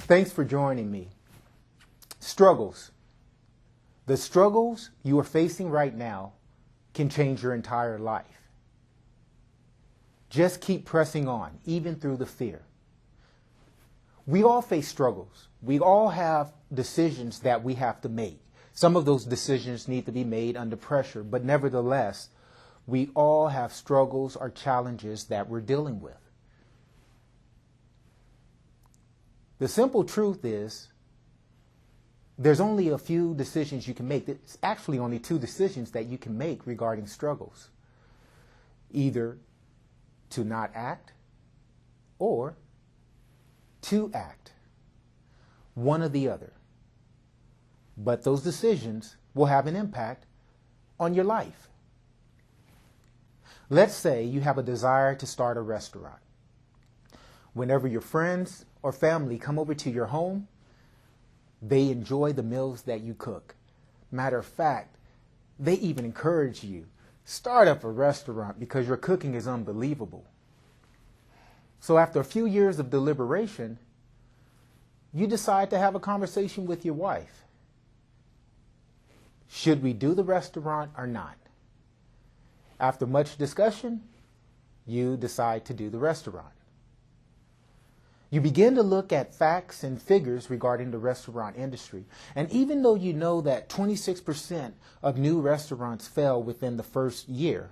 Thanks for joining me. Struggles. The struggles you are facing right now can change your entire life. Just keep pressing on, even through the fear. We all face struggles. We all have decisions that we have to make. Some of those decisions need to be made under pressure, but nevertheless, we all have struggles or challenges that we're dealing with. The simple truth is, there's only a few decisions you can make. It's actually only two decisions that you can make regarding struggles. Either to not act or to act. One or the other. But those decisions will have an impact on your life. Let's say you have a desire to start a restaurant. Whenever your friends or family come over to your home, they enjoy the meals that you cook. Matter of fact, they even encourage you, start up a restaurant because your cooking is unbelievable. So after a few years of deliberation, you decide to have a conversation with your wife. Should we do the restaurant or not? After much discussion, you decide to do the restaurant. You begin to look at facts and figures regarding the restaurant industry. And even though you know that 26% of new restaurants fail within the first year,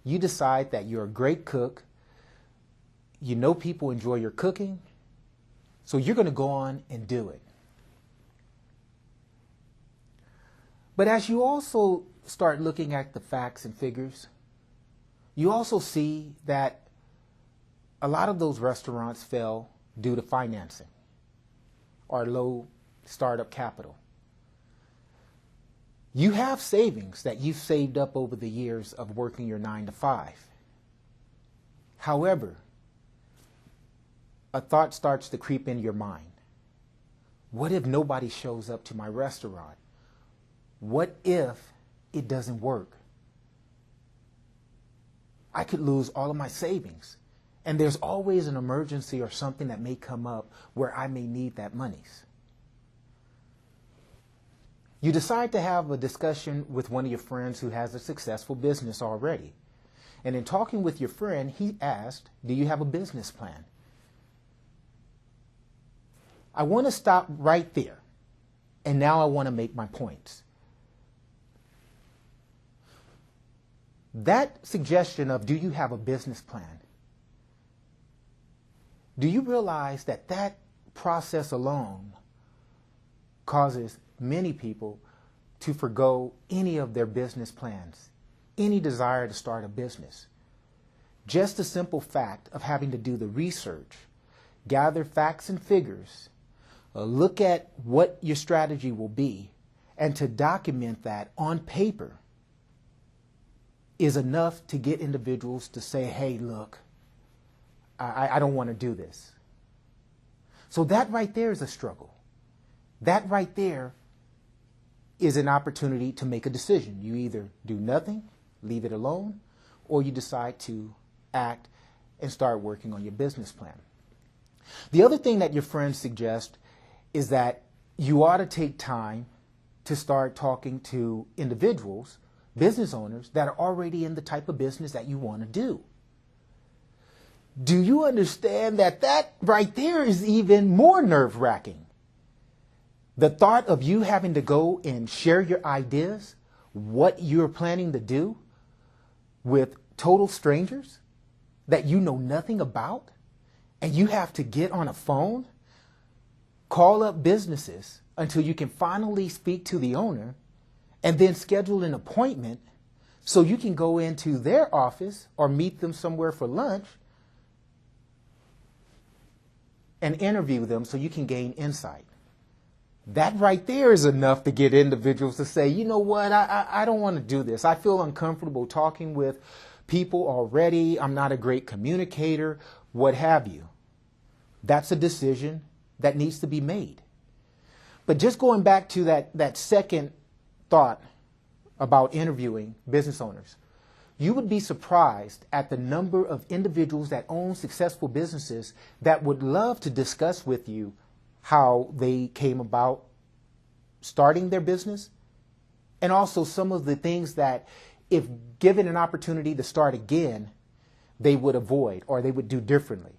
you decide that you're a great cook, you know people enjoy your cooking, so you're going to go on and do it. But as you also start looking at the facts and figures, you also see that a lot of those restaurants fail due to financing or low startup capital. You have savings that you've saved up over the years of working your 9-to-5. However, a thought starts to creep into your mind. What if nobody shows up to my restaurant? What if it doesn't work? I could lose all of my savings. And there's always an emergency or something that may come up where I may need that monies. You decide to have a discussion with one of your friends who has a successful business already. And in talking with your friend, he asked, do you have a business plan? I want to stop right there. And now I want to make my points. That suggestion of, do you have a business plan? Do you realize that that process alone causes many people to forgo any of their business plans, any desire to start a business? Just the simple fact of having to do the research, gather facts and figures, look at what your strategy will be, and to document that on paper is enough to get individuals to say, hey, look, I don't want to do this. So that right there is a struggle. That right there is an opportunity to make a decision. You either do nothing, leave it alone, or you decide to act and start working on your business plan. The other thing that your friends suggest is that you ought to take time to start talking to individuals, business owners, that are already in the type of business that you want to do. Do you understand that that right there is even more nerve-wracking? The thought of you having to go and share your ideas, what you're planning to do, with total strangers that you know nothing about, and you have to get on a phone, call up businesses until you can finally speak to the owner, and then schedule an appointment so you can go into their office or meet them somewhere for lunch and interview them so you can gain insight. That right there is enough to get individuals to say, you know what, I don't want to do this. I feel uncomfortable talking with people already. I'm not a great communicator, what have you. That's a decision that needs to be made. But just going back to that second thought about interviewing business owners, you would be surprised at the number of individuals that own successful businesses that would love to discuss with you how they came about starting their business, and also some of the things that, if given an opportunity to start again, they would avoid or they would do differently.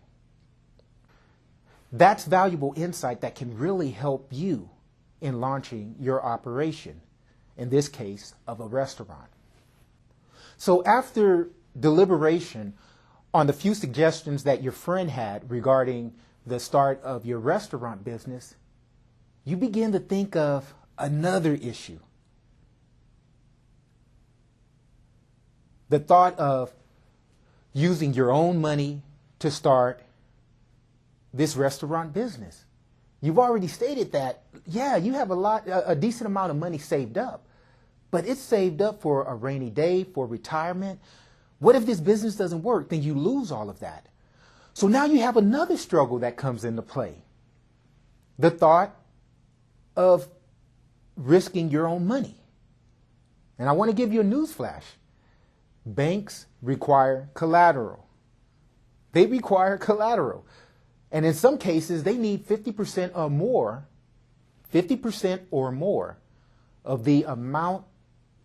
That's valuable insight that can really help you in launching your operation, in this case of a restaurant. So after deliberation on the few suggestions that your friend had regarding the start of your restaurant business, you begin to think of another issue. The thought of using your own money to start this restaurant business. You've already stated that, yeah, you have a decent amount of money saved up, but it's saved up for a rainy day, for retirement. What if this business doesn't work? Then you lose all of that. So now you have another struggle that comes into play. The thought of risking your own money. And I want to give you a news flash. Banks require collateral. They require collateral. And in some cases, they need 50% or more, 50% or more of the amount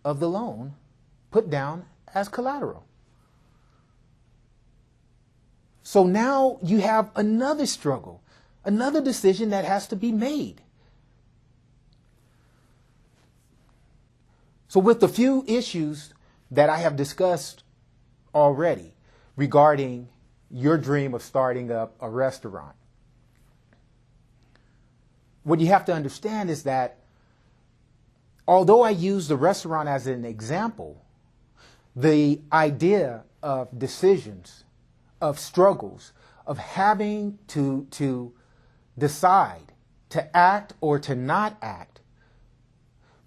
of the loan put down as collateral. So now you have another struggle, another decision that has to be made. So with the few issues that I have discussed already regarding your dream of starting up a restaurant, what you have to understand is that although I use the restaurant as an example, the idea of decisions, of struggles, of having to decide to act or to not act,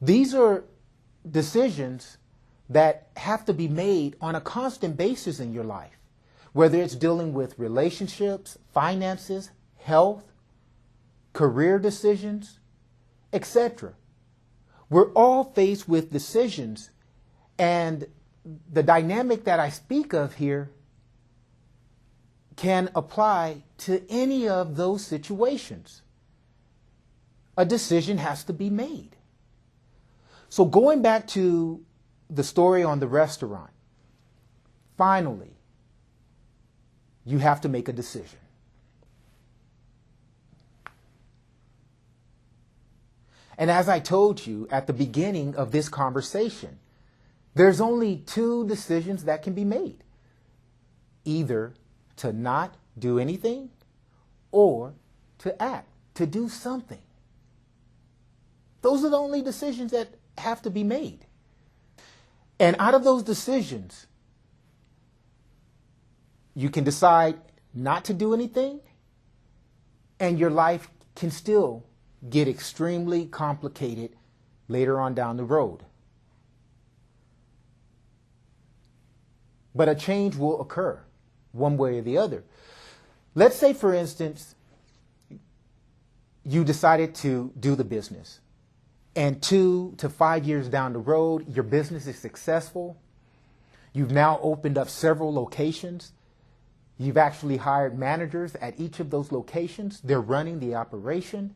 these are decisions that have to be made on a constant basis in your life, whether it's dealing with relationships, finances, health, career decisions, etc. We're all faced with decisions, and the dynamic that I speak of here can apply to any of those situations. A decision has to be made. So going back to the story on the restaurant, finally, you have to make a decision. And as I told you at the beginning of this conversation, there's only two decisions that can be made. Either to not do anything or to act, to do something. Those are the only decisions that have to be made. And out of those decisions, you can decide not to do anything, and your life can still get extremely complicated later on down the road. But a change will occur one way or the other. Let's say, for instance, you decided to do the business, and 2 to 5 years down the road, your business is successful. You've now opened up several locations. You've actually hired managers at each of those locations. They're running the operation.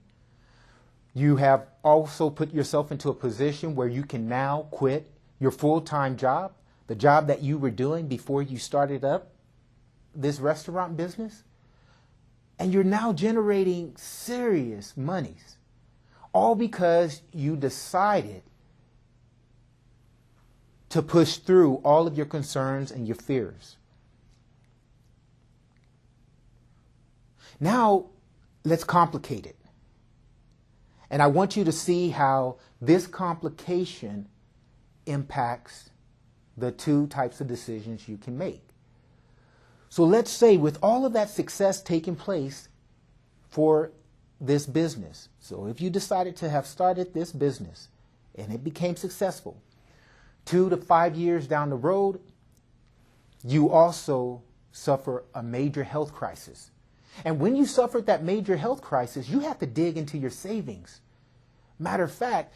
You have also put yourself into a position where you can now quit your full-time job, the job that you were doing before you started up this restaurant business. And you're now generating serious monies, all because you decided to push through all of your concerns and your fears. Now, let's complicate it. And I want you to see how this complication impacts the two types of decisions you can make. So let's say with all of that success taking place for this business. So if you decided to have started this business and it became successful, 2 to 5 years down the road, you also suffer a major health crisis. And when you suffered that major health crisis, you had to dig into your savings. Matter of fact,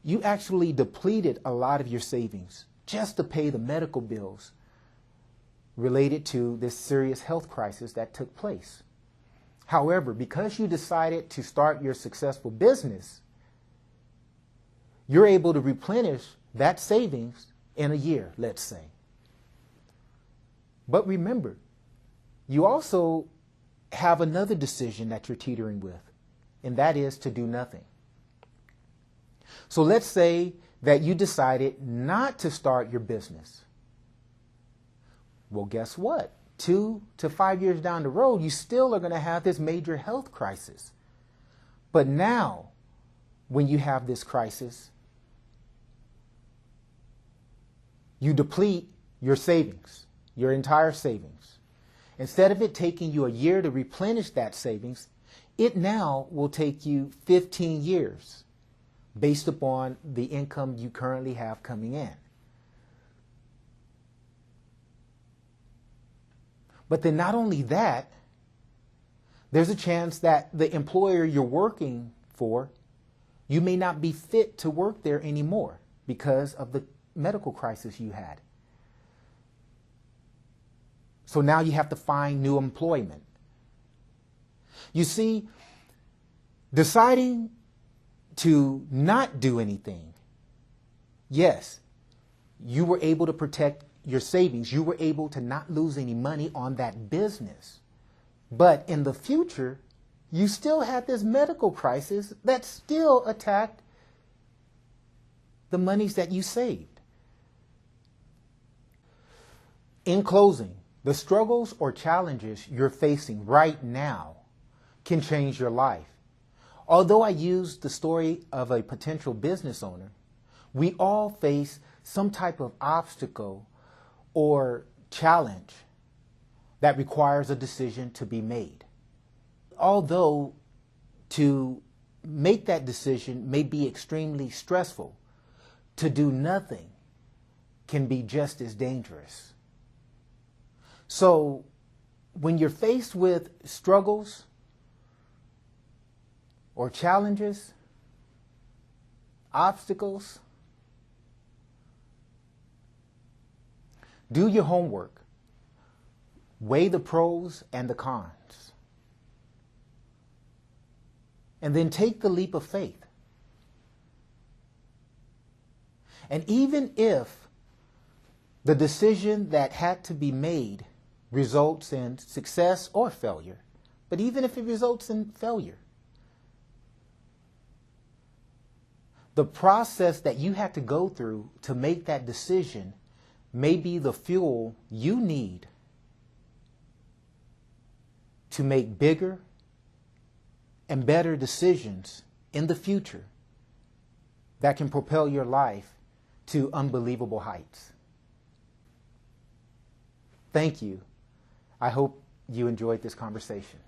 you actually depleted a lot of your savings just to pay the medical bills related to this serious health crisis that took place. However, because you decided to start your successful business, you're able to replenish that savings in a year, let's say. But remember, you also have another decision that you're teetering with, and that is to do nothing. So let's say that you decided not to start your business. Well, guess what? 2 to 5 years down the road, you still are going to have this major health crisis. But now, when you have this crisis, you deplete your savings, your entire savings. Instead of it taking you a year to replenish that savings, it now will take you 15 years based upon the income you currently have coming in. But then not only that, there's a chance that the employer you're working for, you may not be fit to work there anymore because of the medical crisis you had. So now you have to find new employment. You see, deciding to not do anything, yes, you were able to protect your savings. You were able to not lose any money on that business. But in the future, you still had this medical crisis that still attacked the monies that you saved. In closing, the struggles or challenges you're facing right now can change your life. Although I used the story of a potential business owner, we all face some type of obstacle or challenge that requires a decision to be made. Although to make that decision may be extremely stressful, to do nothing can be just as dangerous. So when you're faced with struggles or challenges, obstacles, do your homework. Weigh the pros and the cons. And then take the leap of faith. And even if the decision that had to be made results in success or failure, but even if it results in failure, the process that you had to go through to make that decision may be the fuel you need to make bigger and better decisions in the future that can propel your life to unbelievable heights. Thank you. I hope you enjoyed this conversation.